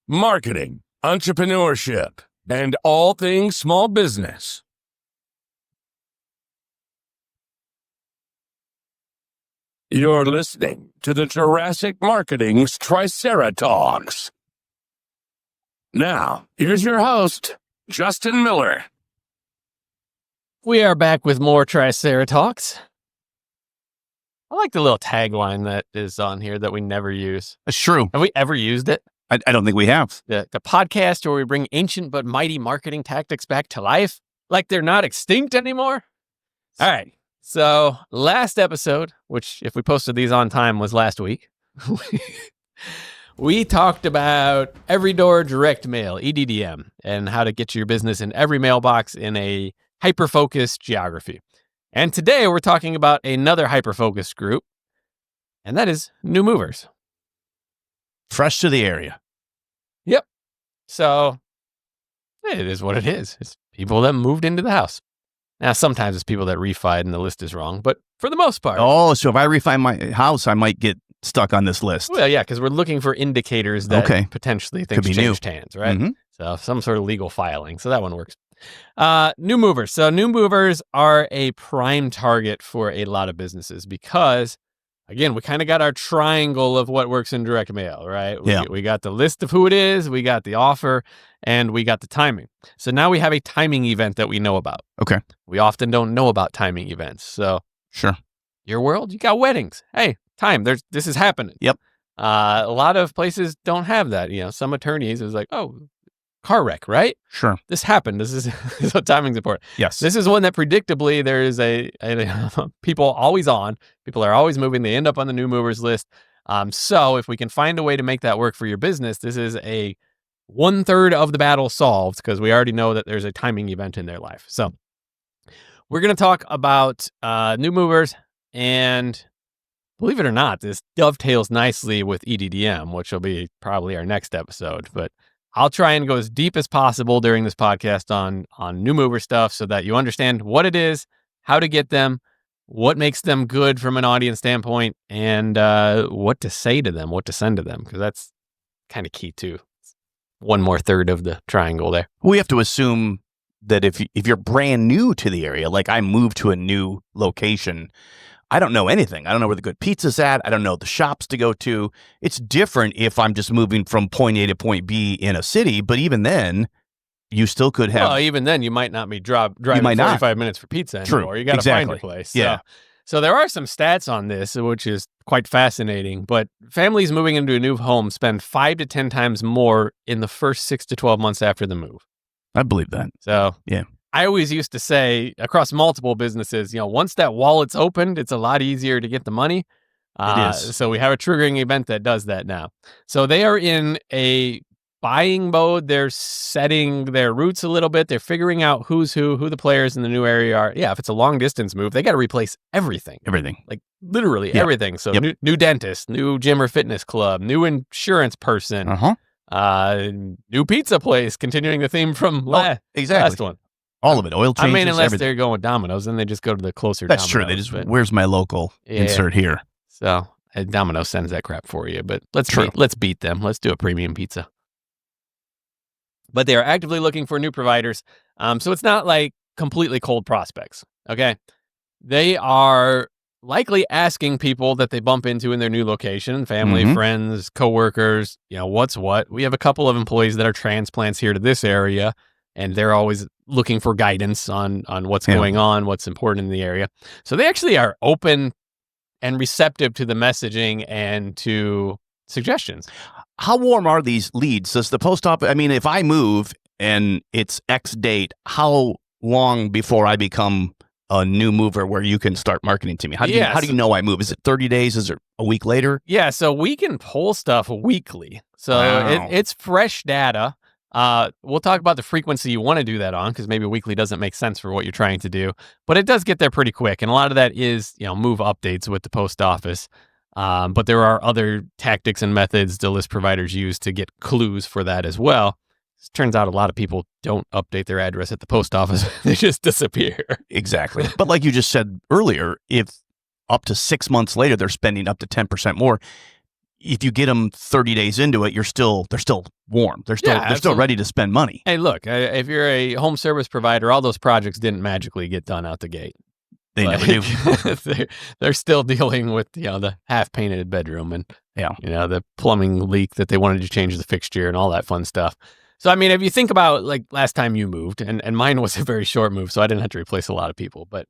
marketing, entrepreneurship, and all things small business. You're listening to the Jurassic Marketing's Triceratalks. Now, here's your host, Justin Miller. We are back with more Triceratalks. I like the little tagline that is on here that we never use. That's true. Have we ever used it? I don't think we have. The podcast where we bring ancient but mighty marketing tactics back to life, like they're not extinct anymore. All right. So last episode, which if we posted these on time was last week, we talked about every door direct mail, EDDM, and how to get your business in every mailbox in a hyper-focused geography. And today we're talking about another hyper-focused group, and that is new movers. Fresh to the area. Yep. So it is what it is. It's people that moved into the house. Now, sometimes it's people that refied and the list is wrong, but for the most part. Oh, so if I refi my house, I might get stuck on this list. Well, yeah, because we're looking for indicators that potentially things changed hands, right? Mm-hmm. So some sort of legal filing. So that one works. New movers. So new movers are a prime target for a lot of businesses because, again, we kind of got our triangle of what works in direct mail, right? We got the list of who it is, we got the offer, and we got the timing. So now we have a timing event that we know about. Okay. We often don't know about timing events. So sure. Your world, you got weddings. Hey, time. This is happening. Yep. A lot of places don't have that. You know, some attorneys is like, oh, car wreck, right? Sure. This happened. This is so timing's important. Yes. This is one that predictably there is a people always on. People are always moving. They end up on the new movers list. So if we can find a way to make that work for your business, this is a 1/3 of the battle solved because we already know that there's a timing event in their life. So we're going to talk about new movers, and believe it or not, this dovetails nicely with EDDM, which will be probably our next episode. But I'll try and go as deep as possible during this podcast on new mover stuff so that you understand what it is, how to get them, what makes them good from an audience standpoint, and what to say to them, what to send to them, because that's kind of key too. One more third of the triangle there. We have to assume that if you're brand new to the area, like I moved to a new location, I don't know anything. I don't know where the good pizza's at. I don't know the shops to go to. It's different if I'm just moving from point A to point B in a city, but even then, you still could have... Well, even then, you might not be driving 45 minutes for pizza anymore. True. You got to find a place. Yeah. So there are some stats on this, which is quite fascinating, but families moving into a new home spend 5 to 10 times more in the first 6 to 12 months after the move. I believe that. So yeah. I always used to say across multiple businesses, once that wallet's opened, it's a lot easier to get the money. It is. So we have a triggering event that does that now. So they are in a buying mode. They're setting their roots a little bit. They're figuring out who's who the players in the new area are. Yeah, if it's a long distance move, they got to replace everything. Everything. Like literally everything. So new dentist, new gym or fitness club, new insurance person, new pizza place, continuing the theme from last one. All of it, oil changes, unless everything. They're going with Domino's, then they just go to the closer That's Domino's. true. They just, where's my local insert here? So Domino's sends that crap for you, but let's beat them. Let's do a premium pizza. But they are actively looking for new providers. So it's not like completely cold prospects, okay? They are likely asking people that they bump into in their new location, family, friends, coworkers, what's what. We have a couple of employees that are transplants here to this area, and they're always looking for guidance on what's going on, what's important in the area. So they actually are open and receptive to the messaging and to suggestions. How warm are these leads? Does the post office, if I move and it's X date, how long before I become a new mover where you can start marketing to me? How do you know I move? Is it 30 days? Is it a week later? Yeah, so we can pull stuff weekly. So it's fresh data. We'll talk about the frequency you want to do that on, because maybe weekly doesn't make sense for what you're trying to do, but it does get there pretty quick. And a lot of that is, move updates with the post office. But there are other tactics and methods the list providers use to get clues for that as well. It turns out a lot of people don't update their address at the post office. They just disappear. Exactly. But like you just said earlier, if up to 6 months later, they're spending up to 10% more, if you get them 30 days into it, they're still warm. They're still ready to spend money. Hey, look, if you're a home service provider, all those projects didn't magically get done out the gate. They never do. They're still dealing with, the half-painted bedroom and, Yeah. The plumbing leak that they wanted to change the fixture and all that fun stuff. So, I mean, if you think about, like, last time you moved, and mine was a very short move, so I didn't have to replace a lot of people. But,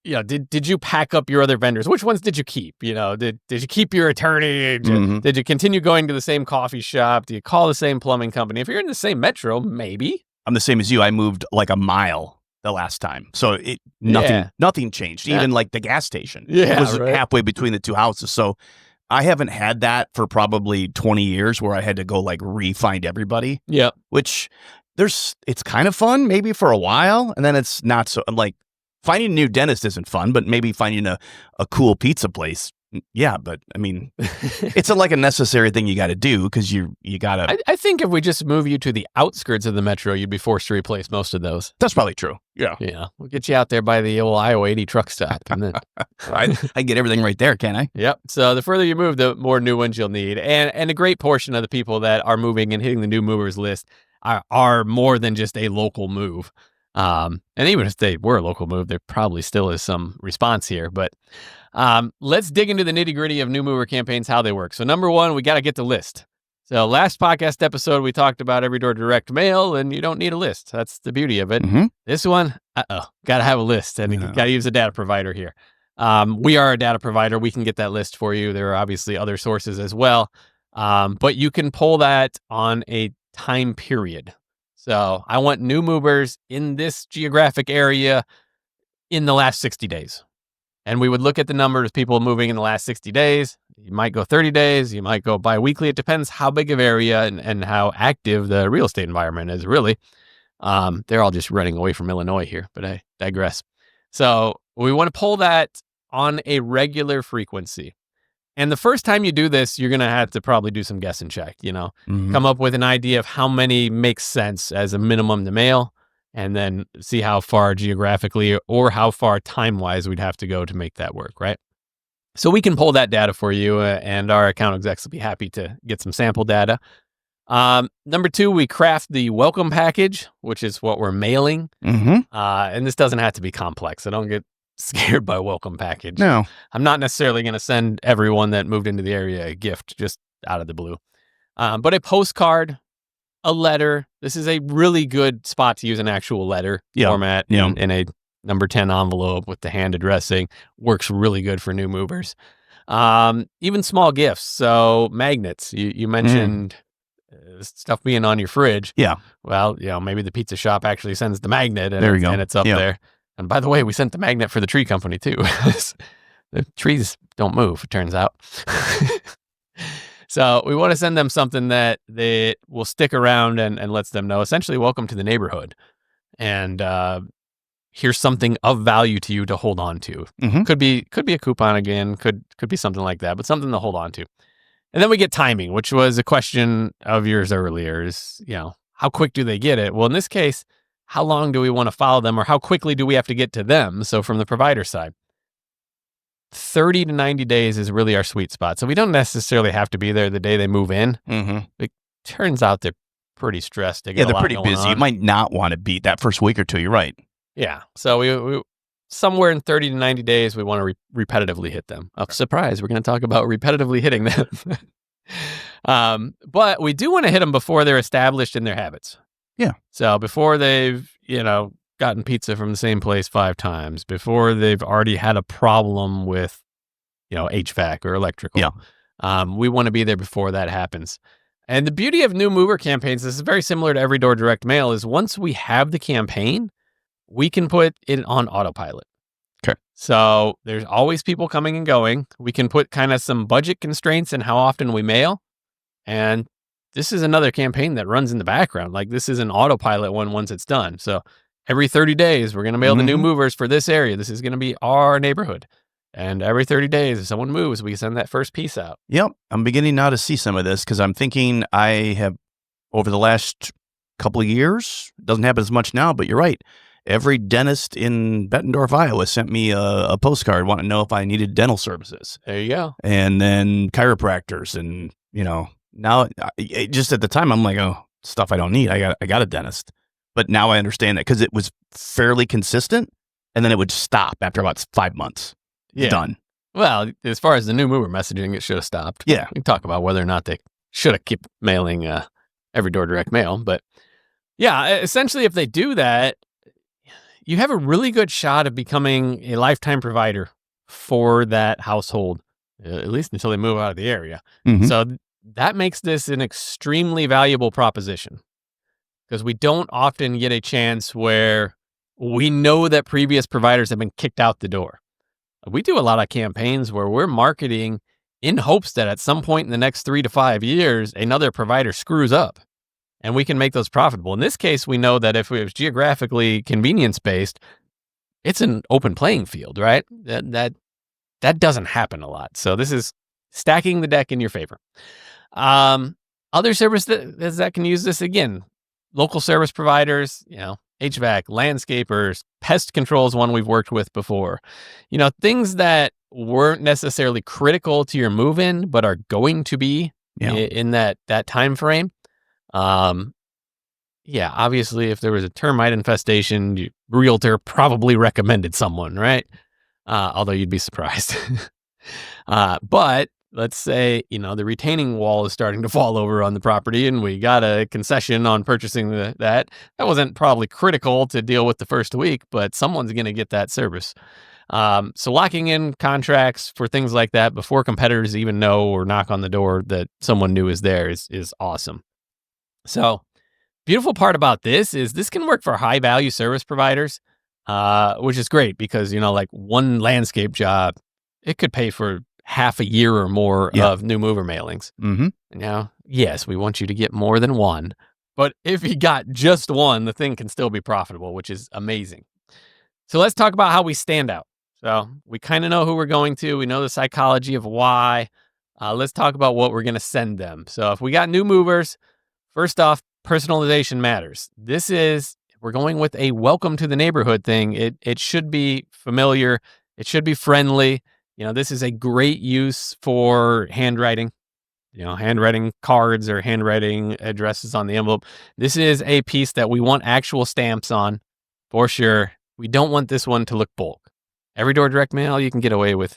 did you pack up your other vendors? Which ones did you keep? Did you keep your attorney? Did you continue going to the same coffee shop? Do you call the same plumbing company? If you're in the same metro, maybe. I'm the same as you. I moved like a mile the last time. So nothing changed. Even like the gas station. Yeah, it was halfway between the two houses. So I haven't had that for probably 20 years where I had to go like re-find everybody. Yeah. Which it's kind of fun maybe for a while. And then it's not so, like, finding a new dentist isn't fun, but maybe finding a cool pizza place. Yeah, but I mean, it's like a necessary thing you got to do because you got to. I think if we just move you to the outskirts of the metro, you'd be forced to replace most of those. That's probably true. Yeah. Yeah. We'll get you out there by the old Iowa 80 truck stop. And then I can get everything right there, can't I? Yep. So the further you move, the more new ones you'll need. And a great portion of the people that are moving and hitting the new movers list are more than just a local move. And even if they were a local move, there probably still is some response here. But let's dig into the nitty-gritty of new mover campaigns, how they work. So number one, we got to get the list. So last podcast episode, we talked about every door direct mail, and you don't need a list. That's the beauty of it. Mm-hmm. This one, got to have a list, and you got to use a data provider here. We are a data provider. We can get that list for you. There are obviously other sources as well, but you can pull that on a time period. So I want new movers in this geographic area in the last 60 days. And we would look at the numbers of people moving in the last 60 days. You might go 30 days. You might go bi-weekly. It depends how big of area and how active the real estate environment is, really. They're all just running away from Illinois here, but I digress. So we want to pull that on a regular frequency. And the first time you do this, you're going to have to probably do some guess and check, come up with an idea of how many makes sense as a minimum to mail, and then see how far geographically or how far time-wise we'd have to go to make that work, right? So we can pull that data for you, and our account execs will be happy to get some sample data. Number two, we craft the welcome package, which is what we're mailing. Mm-hmm. And this doesn't have to be complex. I don't get scared by welcome package. No. I'm not necessarily going to send everyone that moved into the area a gift just out of the blue. But a postcard, a letter. This is a really good spot to use an actual letter format in a number 10 envelope with the hand addressing. Works really good for new movers. Even small gifts. So magnets. You mentioned stuff being on your fridge. Yeah. Well, maybe the pizza shop actually sends the magnet and, there you go. And it's up there. And by the way, we sent the magnet for the tree company too. The trees don't move, it turns out. So we want to send them something that they will stick around and lets them know, essentially, welcome to the neighborhood. And here's something of value to you to hold on to. Mm-hmm. Could be a coupon again, could be something like that, but something to hold on to. And then we get timing, which was a question of yours earlier, is, how quick do they get it? Well, in this case, how long do we want to follow them, or how quickly do we have to get to them? So from the provider side, 30 to 90 days is really our sweet spot. So we don't necessarily have to be there the day they move in. Mm-hmm. It turns out they're pretty stressed. They're pretty busy. You might not want to beat that first week or two. You're right. Yeah. So we somewhere in 30 to 90 days, we want to repetitively hit them. Surprise, we're going to talk about repetitively hitting them. But we do want to hit them before they're established in their habits. Yeah. So before they've, gotten pizza from the same place 5 times, before they've already had a problem with, HVAC or electrical. Yeah. We want to be there before that happens. And the beauty of new mover campaigns, this is very similar to every door direct mail, is once we have the campaign, we can put it on autopilot. Okay. So there's always people coming and going. We can put kind of some budget constraints in how often we mail. And this is another campaign that runs in the background. Like, this is an autopilot one once it's done. So every 30 days, we're going to mail the new movers for this area. This is going to be our neighborhood. And every 30 days, if someone moves, we send that first piece out. Yep. I'm beginning now to see some of this because I'm thinking I have, over the last couple of years, it doesn't happen as much now, but you're right. every dentist in Bettendorf, Iowa sent me a postcard wanting to know if I needed dental services. There you go. And then chiropractors, and now just at the time I'm like, oh, stuff I don't need. I got a dentist. But now I understand that because it was fairly consistent, and then it would stop after about 5 months. Yeah. Done. Well, as far as the new mover messaging, it should have stopped. Yeah. We can talk about whether or not they should have kept mailing every door direct mail. But yeah, essentially, if they do that, you have a really good shot of becoming a lifetime provider for that household, at least until they move out of the area. Mhm. So that makes this an extremely valuable proposition, because we don't often get a chance where we know that previous providers have been kicked out the door. We do a lot of campaigns where we're marketing in hopes that at some point in the next 3 to 5 years, another provider screws up and we can make those profitable. In this case, we know that if it was geographically convenience-based, it's an open playing field, right? That doesn't happen a lot. So this is stacking the deck in your favor. Other services that can use this, again, local service providers, HVAC, landscapers, pest control is one we've worked with before. Things that weren't necessarily critical to your move-in, but are going to be in that time frame. Obviously, if there was a termite infestation, your realtor probably recommended someone, right? Although you'd be surprised. But let's say, the retaining wall is starting to fall over on the property and we got a concession on purchasing that. That wasn't probably critical to deal with the first week, but someone's going to get that service. So locking in contracts for things like that before competitors even know or knock on the door that someone new is there is awesome. So beautiful part about this is this can work for high value service providers, which is great because, like one landscape job, it could pay for half a year or more of new mover mailings. Mm-hmm. Now, yes, we want you to get more than one, but if you got just one, the thing can still be profitable, which is amazing. So let's talk about how we stand out. So we kind of know who we're going to. We know the psychology of why. Let's talk about what we're going to send them. So if we got new movers, first off, personalization matters. We're going with a welcome to the neighborhood thing. It should be familiar. It should be friendly. This is a great use for handwriting, handwriting cards or handwriting addresses on the envelope. This is a piece that we want actual stamps on for sure. We don't want this one to look bulk. Every door direct mail, you can get away with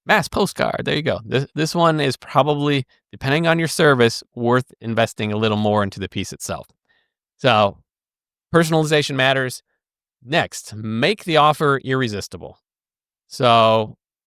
mass postcard. There you go. This one is probably, depending on your service, worth investing a little more into the piece itself. So personalization matters. Next, make the offer irresistible. So